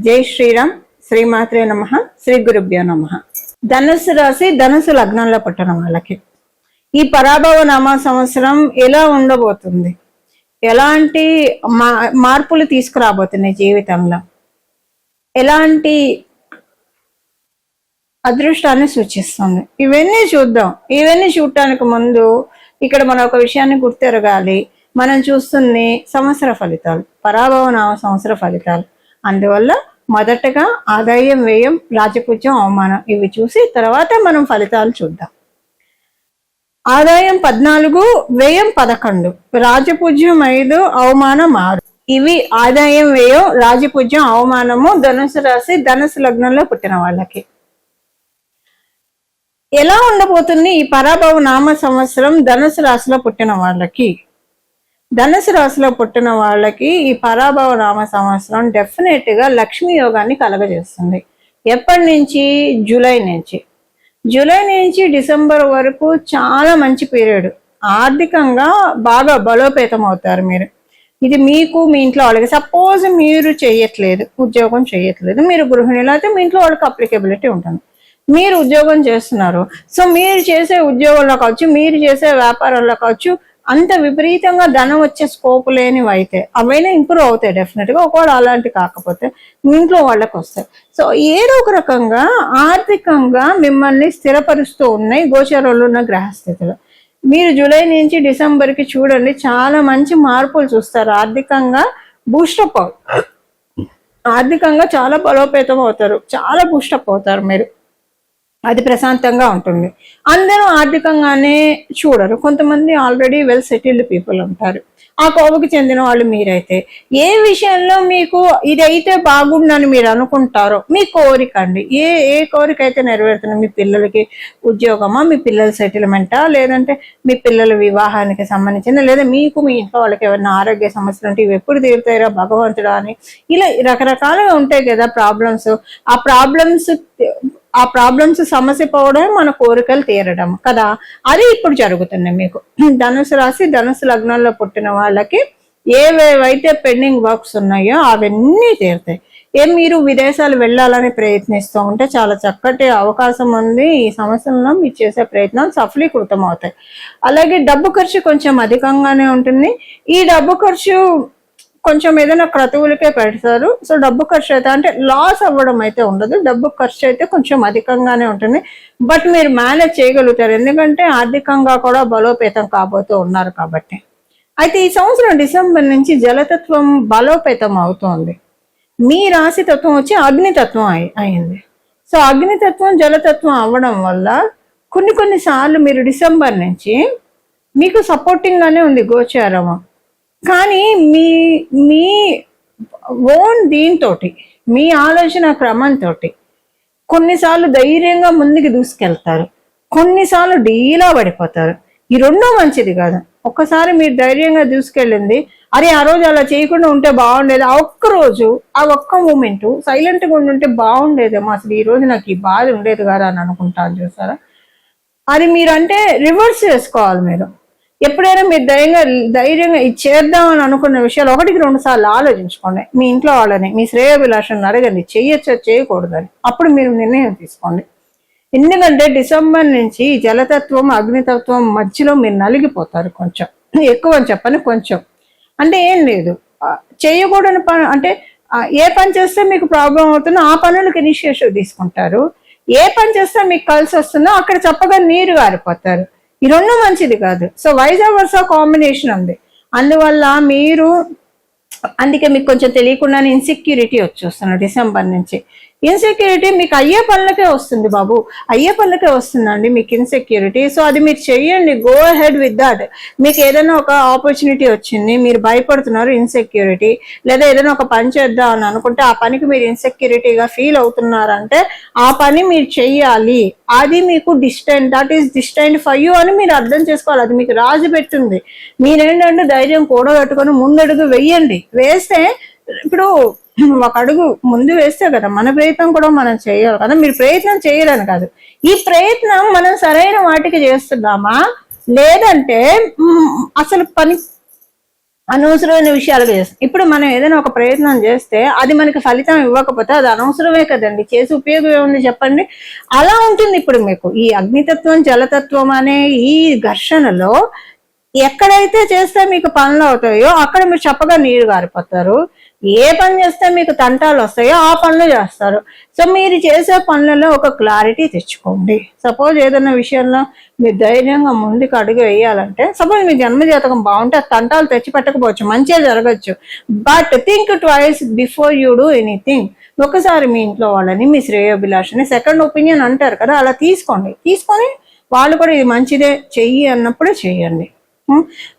జై శ్రీరామ్. శ్రీమాత్రే నమః. శ్రీ గురుభ్యో నమః. ధనుసు రాశి, ధనుసు లగ్నంలో పుట్టిన వాళ్ళకి ఈ పరాభవ నామ సంవత్సరం ఎలా ఉండబోతుంది, ఎలాంటి మార్పులు తీసుకురాబోతున్నాయి జీవితంలో, ఎలాంటి అదృష్టాన్ని సూచిస్తుంది, ఇవన్నీ చూద్దాం. ఇవన్నీ చూడటానికి ముందు ఇక్కడ మనం ఒక విషయాన్ని గుర్తెరగాలి. మనం చూస్తుంది సంవత్సర ఫలితాలు, పరాభవ నామ సంవత్సర ఫలితాలు. అందువల్ల మొదటగా ఆదాయం, వ్యయం, రాజపూజ్యం, అవమానం ఇవి చూసి తర్వాత మనం ఫలితాలు చూద్దాం. ఆదాయం 14, వ్యయం 11, రాజపూజ్యం 5, అవమానం 6. ఇవి ఆదాయం, వ్యయం, రాజపూజ్యం, అవమానము ధనుసు రాశి, ధనుసు లగ్నంలో పుట్టిన వాళ్ళకి. ఎలా ఉండబోతుంది ఈ పరాభవ నామ సంవత్సరం ధనుసు రాశిలో పుట్టిన వాళ్ళకి? ధనుసు రాశిలో పుట్టిన వాళ్ళకి ఈ పరాభవ నామ సంవత్సరం డెఫినెట్ గా లక్ష్మీ యోగాన్ని కలగజేస్తుంది. ఎప్పటి నుంచి? జూలై నుంచి డిసెంబర్ వరకు చాలా మంచి పీరియడ్. ఆర్థికంగా బాగా బలోపేతం అవుతారు మీరు. ఇది మీకు, మీ ఇంట్లో వాళ్ళకి. సపోజ్ మీరు చేయట్లేదు, ఉద్యోగం చేయట్లేదు, మీరు గృహిణులు అయితే మీ ఇంట్లో వాళ్ళకి అప్లికేబిలిటీ ఉంటుంది. మీరు ఉద్యోగం చేస్తున్నారు, సో మీరు చేసే ఉద్యోగంలో కావచ్చు, మీరు చేసే వ్యాపారంలో కావచ్చు, అంత విపరీతంగా ధనం వచ్చే స్కోప్ లేనివి అయితే అవైనా ఇంప్రూవ్ అవుతాయి డెఫినెట్ గా. ఒకవేళ అలాంటి కాకపోతే మీ ఇంట్లో వాళ్ళకి వస్తాయి. సో ఏదో ఒక రకంగా ఆర్థికంగా మిమ్మల్ని స్థిరపరుస్తూ ఉన్నాయి గోచరంలో ఉన్న గ్రహస్థితులు. మీరు జూలై నుంచి డిసెంబర్కి చూడండి, చాలా మంచి మార్పులు చూస్తారు. ఆర్థికంగా బూస్టప్ అవుతారు, ఆర్థికంగా చాలా బలోపేతం అవుతారు, చాలా బూస్టప్ అవుతారు మీరు. అది ప్రశాంతంగా ఉంటుంది. అందరూ ఆర్థికంగానే చూడరు, కొంతమంది ఆల్రెడీ వెల్ సెటిల్డ్ పీపుల్ ఉంటారు. ఆ కోవకు చెందిన వాళ్ళు మీరైతే ఏ విషయంలో మీకు ఇదైతే బాగుండని మీరు అనుకుంటారో మీ కోరిక అండి, ఏ కోరిక అయితే నెరవేరుతుంది. మీ పిల్లలకి ఉద్యోగమా, మీ పిల్లల సెటిల్మెంటా, లేదంటే మీ పిల్లల వివాహానికి సంబంధించిన, లేదా మీకు మీ ఇంట్లో వాళ్ళకి ఏమైనా ఆరోగ్య సమస్యలు ఉంటే ఇవి ఎప్పుడు తీరుతాయిరా భగవంతుడా అని, ఇలా రకరకాలుగా ఉంటాయి కదా ప్రాబ్లమ్స్. ఆ ప్రాబ్లమ్స్ సమస్య పోవడం, మన కోరికలు తీరడం కదా. అది ఇప్పుడు జరుగుతుంది మీకు. ధనుసు రాశి, ధనుసు లగ్నంలో పుట్టిన వాళ్ళకి ఏవేవైతే పెండింగ్ వర్క్స్ ఉన్నాయో అవన్నీ తీరుతాయి. మీరు విదేశాలు వెళ్ళాలని ప్రయత్నిస్తూ ఉంటే చాలా చక్కటి అవకాశం ఉంది. ఈ సంవత్సరంలో మీరు చేసే ప్రయత్నాలు సఫలీకృతం అవుతాయి. అలాగే డబ్బు ఖర్చు కొంచెం అధికంగానే ఉంటుంది. ఈ డబ్బు ఖర్చు కొంచెం ఏదైనా క్రతువులకే పెడతారు. సో డబ్బు ఖర్చు అయితే అంటే లాస్ అవ్వడం అయితే ఉండదు, డబ్బు ఖర్చు అయితే కొంచెం అధికంగానే ఉంటుంది. బట్ మీరు మేనేజ్ చేయగలుగుతారు, ఎందుకంటే ఆర్థికంగా కూడా బలోపేతం కాబోతూ ఉన్నారు కాబట్టి. అయితే ఈ సంవత్సరం డిసెంబర్ నుంచి జలతత్వం బలోపేతం అవుతోంది. మీ రాశి తత్వం వచ్చి అగ్నితత్వం అయింది. సో అగ్నితత్వం జలతత్వం అవ్వడం వల్ల కొన్నిసార్లు మీరు డిసెంబర్ నుంచి మీకు సపోర్టింగ్ గానే ఉంది గోచారము. కానీ మీ ఓన్ దీంతో, మీ ఆలోచన క్రమంతో కొన్నిసార్లు ధైర్యంగా ముందుకు దూసుకెళ్తారు, కొన్నిసార్లు డీలా పడిపోతారు. ఈ రెండో మంచిది కాదు. ఒక్కసారి మీరు ధైర్యంగా దూసుకెళ్ళింది, అరే ఆ రోజు అలా చేయకుండా ఉంటే బాగుండేది, ఆ ఒక్క రోజు, ఆ ఒక్క మూమెంట్ సైలెంట్గా ఉంటే బాగుండేదేమో, అసలు ఈ రోజు నాకు ఈ బాధ ఉండేది కదా అని అనుకుంటాను చూసారా. అది మీరంటే రివర్స్ చేసుకోవాలి. మీరు ఎప్పుడైనా మీరు ధైర్యంగా ఇది చేద్దామని అనుకున్న విషయాలు 1-2 సార్లు ఆలోచించుకోండి. మీ ఇంట్లో వాళ్ళని, మీ శ్రేయోభిలాషను అడగండి, చేయొచ్చా చేయకూడదని. అప్పుడు మీరు నిర్ణయం తీసుకోండి. ఎందుకంటే డిసెంబర్ నుంచి జలతత్వం, అగ్నితత్వం మధ్యలో మీరు నలిగిపోతారు. కొంచెం ఎక్కువ అని చెప్పని, కొంచెం అంటే ఏం లేదు, చేయకూడని పని అంటే ఏ పని చేస్తే మీకు ప్రాబ్లం అవుతుందో ఆ పనులకు ఇనిషియేటివ్ తీసుకుంటారు. ఏ పని చేస్తే మీకు కలిసి వస్తుందో అక్కడ చెప్పగా నీరు గారిపోతారు. ఈ రెండు మంచిది కాదు. సో వైజ్ వర్సా కాంబినేషన్ ఉంది. అందువల్ల అందుకే మీకు కొంచెం తెలియకుండానే ఇన్సెక్యూరిటీ వచ్చేస్తున్నారు డిసెంబర్ నుంచి. ఇన్సెక్యూరిటీ మీకు అయ్యే పనులకే వస్తుంది బాబు, అయ్యే పనులకే వస్తుందండి మీకు ఇన్సెక్యూరిటీ. సో అది మీరు చెయ్యండి, గో హెడ్ విత్ దాట్. మీకు ఏదైనా ఒక ఆపర్చునిటీ వచ్చింది, మీరు భయపడుతున్నారు, ఇన్సెక్యూరిటీ, లేదా ఏదైనా ఒక పని చేద్దాం అని అనుకుంటే ఆ పనికి మీరు ఇన్సెక్యూరిటీగా ఫీల్ అవుతున్నారంటే ఆ పని మీరు చెయ్యాలి. అది మీకు distant, that is distant for you అని మీరు అర్థం చేసుకోవాలి. అది మీకు రాజు పెట్టింది. మీరేంటంటే ధైర్యం కూడగట్టుకొని ముందడుగు వెయ్యండి. వేస్తే ఇప్పుడు ఒక అడుగు ముందు వేస్తే కదా మన ప్రయత్నం కూడా మనం చేయాలి కదా. మీరు ప్రయత్నం చేయరని కాదు, ఈ ప్రయత్నం మనం సరైన వాటికి చేస్తున్నామా, లేదంటే అసలు పని అనవసరమైన విషయాలుగా చేస్తాం. ఇప్పుడు మనం ఏదైనా ఒక ప్రయత్నం చేస్తే అది మనకి ఫలితం ఇవ్వకపోతే అది అనవసరమే కదండి, చేసి ఉపయోగం ఏముంది చెప్పండి. అలా ఉంటుంది ఇప్పుడు మీకు ఈ అగ్నితత్వం జలతత్వం అనే ఈ ఘర్షణలో ఎక్కడైతే చేస్తే మీకు పనులు అవుతాయో అక్కడ మీరు చప్పగా నీరు గారిపోతారు. ఏ పని చేస్తే మీకు తంటాలు వస్తాయో ఆ పనులు చేస్తారు. సో మీరు చేసే పనులలో ఒక క్లారిటీ తెచ్చుకోండి. సపోజ్ ఏదైనా విషయంలో మీరు ధైర్యంగా ముందుకు అడుగు వేయాలంటే, సపోజ్ మీ జన్మజాతకం బాగుంటే తంటాలు తెచ్చి పెట్టకపోవచ్చు, మంచిగా జరగచ్చు. But think twice before you do anything. ఒకసారి మీ ఇంట్లో వాళ్ళని, మీ శ్రేయోభిలాషని సెకండ్ ఒపీనియన్ అంటారు కదా, అలా తీసుకొని వాళ్ళు కూడా ఇది మంచిదే చెయ్యి అన్నప్పుడే చెయ్యండి.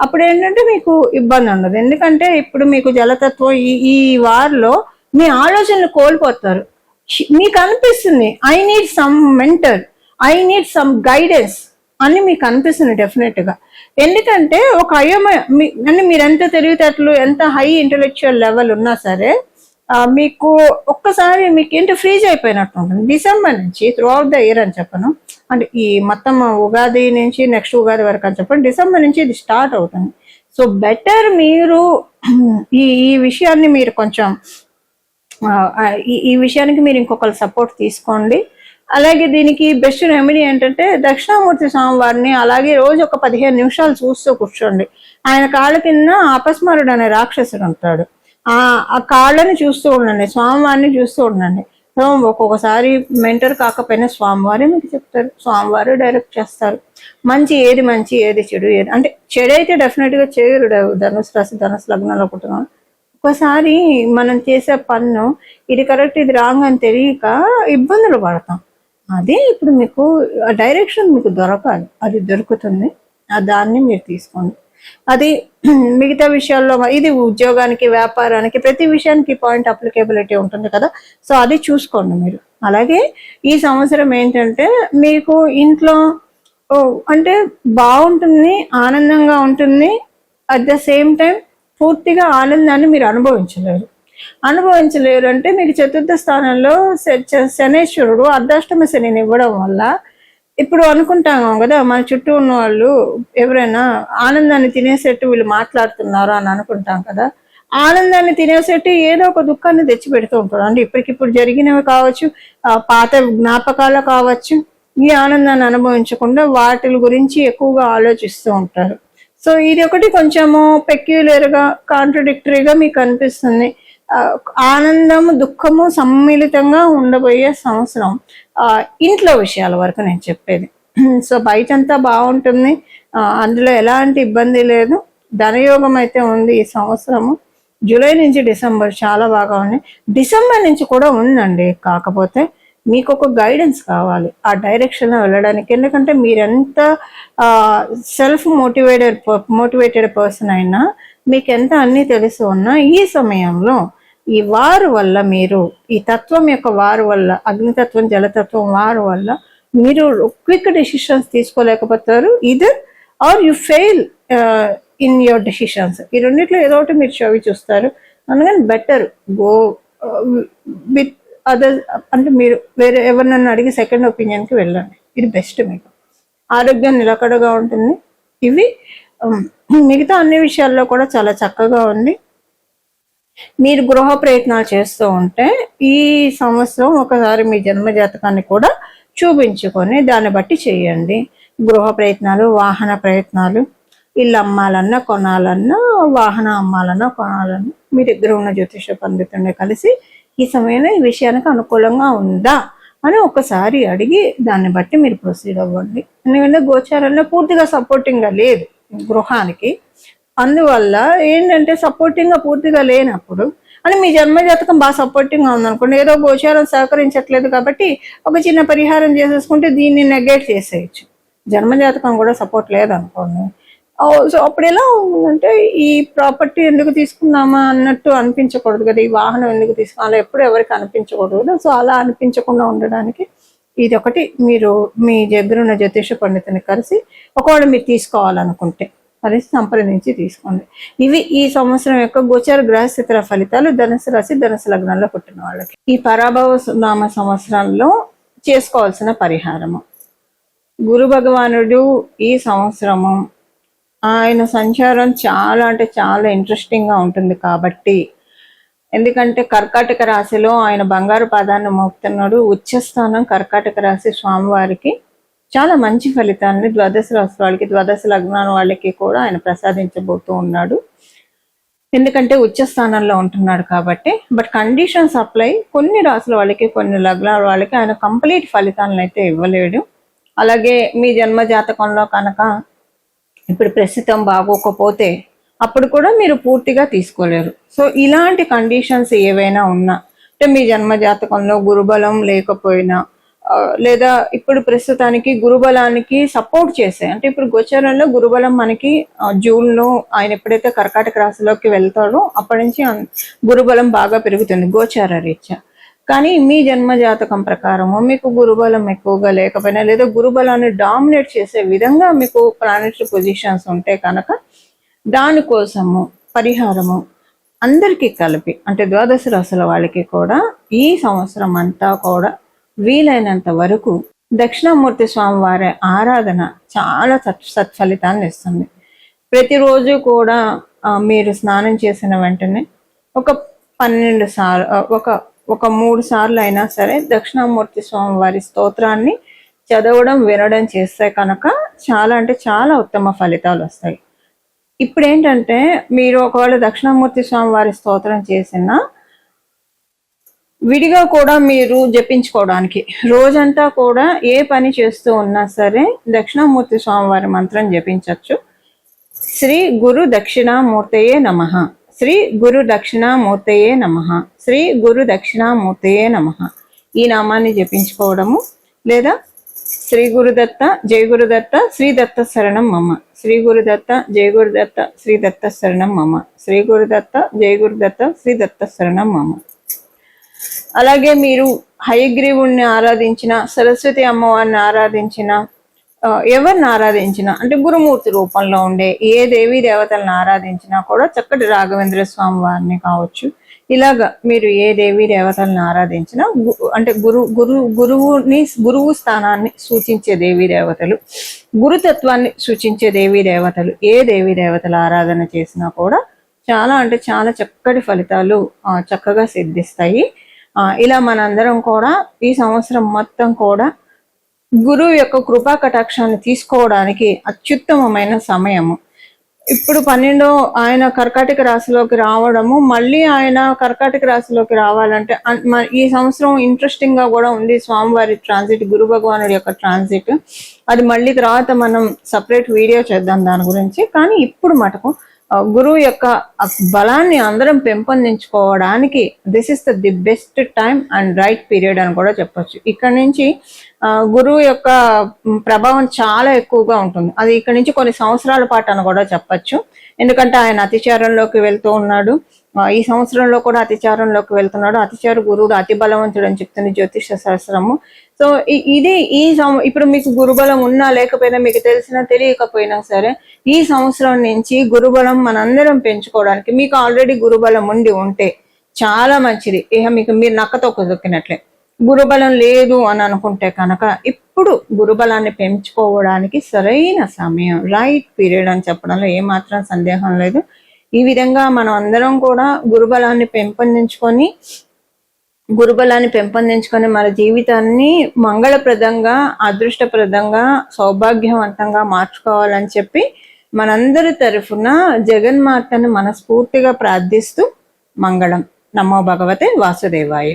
అప్పుడు ఏంటంటే మీకు ఇబ్బంది ఉండదు. ఎందుకంటే ఇప్పుడు మీకు జలతత్వం ఈ వారిలో మీ ఆలోచనలు కోల్పోతారు. మీకు అనిపిస్తుంది I need some mentor, I need some guidance అని మీకు అనిపిస్తుంది డెఫినెట్ గా. ఎందుకంటే ఒక అంటే మీరు ఎంత తెలివితేటలు, ఎంత హై ఇంటెలెక్చువల్ లెవెల్ ఉన్నా సరే మీకు ఒక్కసారి మీకు ఏంటి ఫ్రీజ్ అయిపోయినట్టు ఉంటుంది. డిసెంబర్ నుంచి త్రూ అవుట్ ద ఇయర్ అని చెప్పను, అంటే ఈ మొత్తం ఉగాది నుంచి నెక్స్ట్ ఉగాది వరకు అని చెప్పండి, డిసెంబర్ నుంచి ఇది స్టార్ట్ అవుతుంది. సో బెటర్ మీరు ఈ విషయాన్ని మీరు కొంచెం ఈ విషయానికి మీరు ఇంకొకరు సపోర్ట్ తీసుకోండి. అలాగే దీనికి బెస్ట్ రెమెడీ ఏంటంటే దక్షిణామూర్తి స్వామివారిని అలాగే రోజు ఒక 15 నిమిషాలు చూస్తూ కూర్చోండి. ఆయన కాళ్ళ కింద అపస్మారుడు అనే రాక్షసుడు ఉంటాడు. ఆ కాళ్ళని చూస్తూ ఉండండి, స్వామివారిని చూస్తూ ఉండండి. సో ఒక్కొక్కసారి మెంటర్ కాకపోయినా స్వామివారే మీకు చెప్తారు, స్వామివారే డైరెక్ట్ చేస్తారు. మంచి ఏది చెడు ఏది, అంటే చెడు అయితే డెఫినెట్ గా చేయరు. ధనుసు రాశి ధనుసు లగ్నంలో పుట్టిన ఒకసారి మనం చేసే పన్ను ఇది కరెక్ట్ ఇది రాంగ్ అని తెలియక ఇబ్బందులు పడతాం. అదే ఇప్పుడు మీకు డైరెక్షన్ మీకు దొరకాలి, అది దొరుకుతుంది. దాన్ని మీరు తీసుకోండి. అది మిగతా విషయాల్లో ఇది ఉద్యోగానికి, వ్యాపారానికి, ప్రతి విషయానికి పాయింట్ అప్లికేబిలిటీ ఉంటుంది కదా. సో అది చూసుకోండి మీరు. అలాగే ఈ సంవత్సరం ఏంటంటే మీకు ఇంట్లో అంటే బాగుంటుంది, ఆనందంగా ఉంటుంది. అట్ ద సేమ్ టైం పూర్తిగా ఆనందాన్ని మీరు అనుభవించలేరు అంటే మీకు చతుర్థ స్థానంలో శనేశ్వరుడు అర్ధాష్టమ శనిని ఇవ్వడం వల్ల ఇప్పుడు అనుకుంటాం కదా, మన చుట్టూ ఉన్న వాళ్ళు ఎవరైనా ఆనందాన్ని తినేసేట్టు వీళ్ళు మాట్లాడుతున్నారు అని అనుకుంటాం కదా. ఆనందాన్ని తినేసేట్టు ఏదో ఒక దుఃఖాన్ని తెచ్చి పెడుతూ ఉంటాడు. అంటే ఇప్పటికిప్పుడు జరిగినవి కావచ్చు, పాత జ్ఞాపకాలు కావచ్చు, ఈ ఆనందాన్ని అనుభవించకుండా వాటి గురించి ఎక్కువగా ఆలోచిస్తూ ఉంటారు. సో ఇది ఒకటి కొంచెము పెక్యులర్గా కాంట్రడిక్టరీగా మీకు అనిపిస్తుంది. ఆనందము దుఃఖము సమ్మిళితంగా ఉండబోయే సంవత్సరం ఇంట్లో విషయాల వరకు నేను చెప్పేది. సో బయటంతా బాగుంటుంది, అందులో ఎలాంటి ఇబ్బంది లేదు. ధనయోగం అయితే ఉంది ఈ సంవత్సరము. జూలై నుంచి డిసెంబర్ చాలా బాగా ఉంది. డిసెంబర్ నుంచి కూడా ఉందండి, కాకపోతే మీకు ఒక గైడెన్స్ కావాలి ఆ డైరెక్షన్లో వెళ్ళడానికి. ఎందుకంటే మీరెంత సెల్ఫ్ మోటివేటెడ్ పర్సన్ అయినా, మీకు ఎంత అన్నీ తెలిసి ఉన్నా ఈ సమయంలో ఈ వారు వల్ల మీరు ఈ తత్వం యొక్క వారు వల్ల, అగ్నితత్వం జలతత్వం వారు వల్ల మీరు క్విక్ డెసిషన్స్ తీసుకోలేకపోతారు. Either are you fail in your decisions. ఈ రెండిట్లో ఏదో ఒకటి మీరు చవి చూస్తారు. అందుకని బెటర్ గో విత్ అదర్, అంటే మీరు వేరే ఎవరినన్నా అడిగి సెకండ్ ఒపీనియన్కి వెళ్ళండి. ఇది బెస్ట్. మీకు ఆరోగ్యం నిలకడగా ఉంటుంది. ఇవి మిగతా అన్ని విషయాల్లో కూడా చాలా చక్కగా ఉంది. మీరు గృహ ప్రయత్నాలు చేస్తూ ఉంటే ఈ సంవత్సరం ఒకసారి మీ జన్మజాతకాన్ని కూడా చూపించుకొని దాన్ని బట్టి చేయండి. గృహ ప్రయత్నాలు, వాహన ప్రయత్నాలు, ఇల్లు అమ్మాలన్నా కొనాలన్నా, వాహనం అమ్మాలన్నా కొనాలన్నా మీ దగ్గర ఉన్న జ్యోతిష పండితుడిని కలిసి ఈ సమయంలో ఈ విషయానికి అనుకూలంగా ఉందా అని ఒకసారి అడిగి దాన్ని బట్టి మీరు ప్రొసీడ్ అవ్వండి. ఎందుకంటే గోచారంలో పూర్తిగా సపోర్టింగ్గా లేదు గృహానికి. అందువల్ల ఏంటంటే సపోర్టింగ్గా పూర్తిగా లేనప్పుడు, అని మీ జన్మజాతకం బాగా సపోర్టింగ్గా ఉందనుకోండి, ఏదో గోచారం సహకరించట్లేదు కాబట్టి ఒక చిన్న పరిహారం చేసేసుకుంటే దీన్ని నెగ్లెక్ట్ చేసేయచ్చు. జన్మజాతకం కూడా సపోర్ట్ లేదనుకోండి, సో అప్పుడు ఎలా ఉందంటే ఈ ప్రాపర్టీ ఎందుకు తీసుకున్నామా అన్నట్టు అనిపించకూడదు కదా, ఈ వాహనం ఎందుకు తీసుకున్నా ఎప్పుడు ఎవరికి అనిపించకూడదు. సో అలా అనిపించకుండా ఉండడానికి ఇది ఒకటి మీరు మీ దగ్గర ఉన్న జ్యోతిష పండితుని కలిసి ఒకవేళ మీరు తీసుకోవాలనుకుంటే అది సంప్రదించి తీసుకోండి. ఇవి ఈ సంవత్సరం యొక్క గోచార గ్రహస్థితుల ఫలితాలు ధనుసు రాశి ధనుసు లగ్నంలో పుట్టిన వాళ్ళకి. ఈ పరాభవ నామ సంవత్సరంలో చేసుకోవాల్సిన పరిహారము. గురు భగవానుడు ఈ సంవత్సరము ఆయన సంచారం చాలా అంటే చాలా ఇంట్రెస్టింగ్గా ఉంటుంది కాబట్టి, ఎందుకంటే కర్కాటక రాశిలో ఆయన బంగారు పాదాన్ని మోపుతున్నాడు. ఉచ్చస్థానం కర్కాటక రాశి స్వామివారికి చాలా మంచి ఫలితాన్ని ద్వాదశ రాశి వాళ్ళకి, ద్వాదశ లగ్నాల వాళ్ళకి కూడా ఆయన ప్రసాదించబోతూ ఉన్నాడు. ఎందుకంటే ఉచ్చ స్థానంలో ఉంటున్నాడు కాబట్టి. బట్ కండిషన్స్ అప్లై, కొన్ని రాసుల వాళ్ళకి కొన్ని లగ్నాల వాళ్ళకి ఆయన కంప్లీట్ ఫలితాలను అయితే ఇవ్వలేడు. అలాగే మీ జన్మ జాతకంలో కనుక ఇప్పుడు ప్రస్తుతం బాగోకపోతే అప్పుడు కూడా మీరు పూర్తిగా తీసుకోలేరు. సో ఇలాంటి కండిషన్స్ ఏవైనా ఉన్నా, అంటే మీ జన్మ జాతకంలో గురుబలం లేకపోయినా, లేదా ఇప్పుడు ప్రస్తుతానికి గురుబలానికి సపోర్ట్ చేసే, అంటే ఇప్పుడు గోచారంలో గురుబలం మనకి జూన్లో ఆయన ఎప్పుడైతే కర్కాటక రాశిలోకి వెళ్తాడో అప్పటి నుంచి గురుబలం బాగా పెరుగుతుంది గోచార రీత్యా. కానీ మీ జన్మ జాతకం ప్రకారము మీకు గురుబలం ఎక్కువగా లేకపోయినా, లేదా గురుబలాన్ని డామినేట్ చేసే విధంగా మీకు ప్లానెటరీ పొజిషన్స్ ఉంటే కనుక దానికోసము పరిహారము అందరికీ కలిపి, అంటే ద్వాదశ రాశుల వాళ్ళకి కూడా ఈ సంవత్సరం అంతా కూడా వీలైనంత వరకు దక్షిణామూర్తి స్వామి వారి ఆరాధన చాలా సత్ఫలితాన్ని ఇస్తుంది. ప్రతిరోజు కూడా మీరు స్నానం చేసిన వెంటనే ఒక 12 సార్లు, ఒక 3 సార్లు అయినా సరే దక్షిణామూర్తి స్వామి వారి స్తోత్రాన్ని చదవడం వినడం చేస్తే కనుక చాలా అంటే చాలా ఉత్తమ ఫలితాలు వస్తాయి. ఇప్పుడు ఏంటంటే మీరు ఒకవేళ దక్షిణామూర్తి స్వామి వారి స్తోత్రం చేసిన విడిగా కూడా మీరు జపించుకోవడానికి రోజంతా కూడా ఏ పని చేస్తూ ఉన్నా సరే దక్షిణామూర్తి స్వామివారి మంత్రం జపించవచ్చు. శ్రీ గురు దక్షిణామూర్తయే నమః, శ్రీ గురు దక్షిణామూర్తయే నమః, శ్రీ గురు దక్షిణామూర్తయే నమః ఈ నామాన్ని జపించుకోవడము. లేదా శ్రీ గురుదత్త జయ గురుదత్త శ్రీ దత్త శరణం మమ, శ్రీ గురుదత్త జయ గురుదత్త శ్రీ దత్త శరణం మమ, శ్రీ గురుదత్త జయ గురుదత్త శ్రీ దత్త శరణం మమ. అలాగే మీరు హయగ్రీవుణ్ణి ఆరాధించిన, సరస్వతి అమ్మవారిని ఆరాధించిన, ఎవరిని ఆరాధించినా, అంటే గురుమూర్తి రూపంలో ఉండే ఏ దేవీ దేవతలను ఆరాధించినా కూడా చక్కటి రాఘవేంద్ర స్వామి వారిని కావచ్చు, ఇలాగా మీరు ఏ దేవీ దేవతలను ఆరాధించినా, అంటే గురువు స్థానాన్ని సూచించే దేవీ దేవతలు, గురుతత్వాన్ని సూచించే దేవీ దేవతలు, ఏ దేవీ దేవతల ఆరాధన చేసినా కూడా చాలా అంటే చాలా చక్కటి ఫలితాలు చక్కగా సిద్ధిస్తాయి. ఇలా మనందరం కూడా ఈ సంవత్సరం మొత్తం కూడా గురువు యొక్క కృపా కటాక్షాన్ని తీసుకోవడానికి అత్యుత్తమమైన సమయము. ఇప్పుడు 12 ఆయన కర్కాటక రాశిలోకి రావడము, మళ్ళీ ఆయన కర్కాటక రాశిలోకి రావాలంటే ఈ సంవత్సరం ఇంట్రెస్టింగ్ గా కూడా ఉంది స్వామివారి ట్రాన్సిట్, గురు భగవానుడి యొక్క ట్రాన్సిట్. అది మళ్ళీ తర్వాత మనం సపరేట్ వీడియో చేద్దాం దాని గురించి. కానీ ఇప్పుడు మటుకు గురువు యొక్క బలాన్ని అందరం పెంపొందించుకోవడానికి this is the best time and right period అని కూడా చెప్పొచ్చు. ఇక్కడ నుంచి గురువు యొక్క ప్రభావం చాలా ఎక్కువగా ఉంటుంది. అది ఇక్కడ నుంచి కొన్ని సంవత్సరాల పాటు అని కూడా చెప్పచ్చు. ఎందుకంటే ఆయన అతిచారంలోకి వెళ్తూ ఉన్నాడు. ఈ సంవత్సరంలో కూడా అతిచారంలోకి వెళ్తున్నాడు. అతిచార గురువుడు అతి బలవంతుడు అని చెప్తుంది జ్యోతిష శాస్త్రము. సో ఇది ఇప్పుడు మీకు గురుబలం ఉన్నా లేకపోయినా, మీకు తెలిసినా తెలియకపోయినా సరే, ఈ సంవత్సరం నుంచి గురుబలం మనందరం పెంచుకోవడానికి, మీకు ఆల్రెడీ గురుబలం ఉంటే చాలా మంచిది. ఇక మీకు మీరు నక్కతో కుదుకినట్లే. గురుబలం లేదు అని అనుకుంటే కనుక ఇప్పుడు గురుబలాన్ని పెంచుకోవడానికి సరైన సమయం, రైట్ పీరియడ్ అని చెప్పడంలో ఏమాత్రం సందేహం లేదు. ఈ విధంగా మనం అందరం కూడా గురుబలాన్ని పెంపొందించుకొని మన జీవితాన్ని మంగళప్రదంగా, అదృష్టప్రదంగా, సౌభాగ్యవంతంగా మార్చుకోవాలని చెప్పి మనందరి తరఫున జగన్మాతను మనస్ఫూర్తిగా ప్రార్థిస్తూ మంగళం. నమో భగవతే వాసుదేవాయ.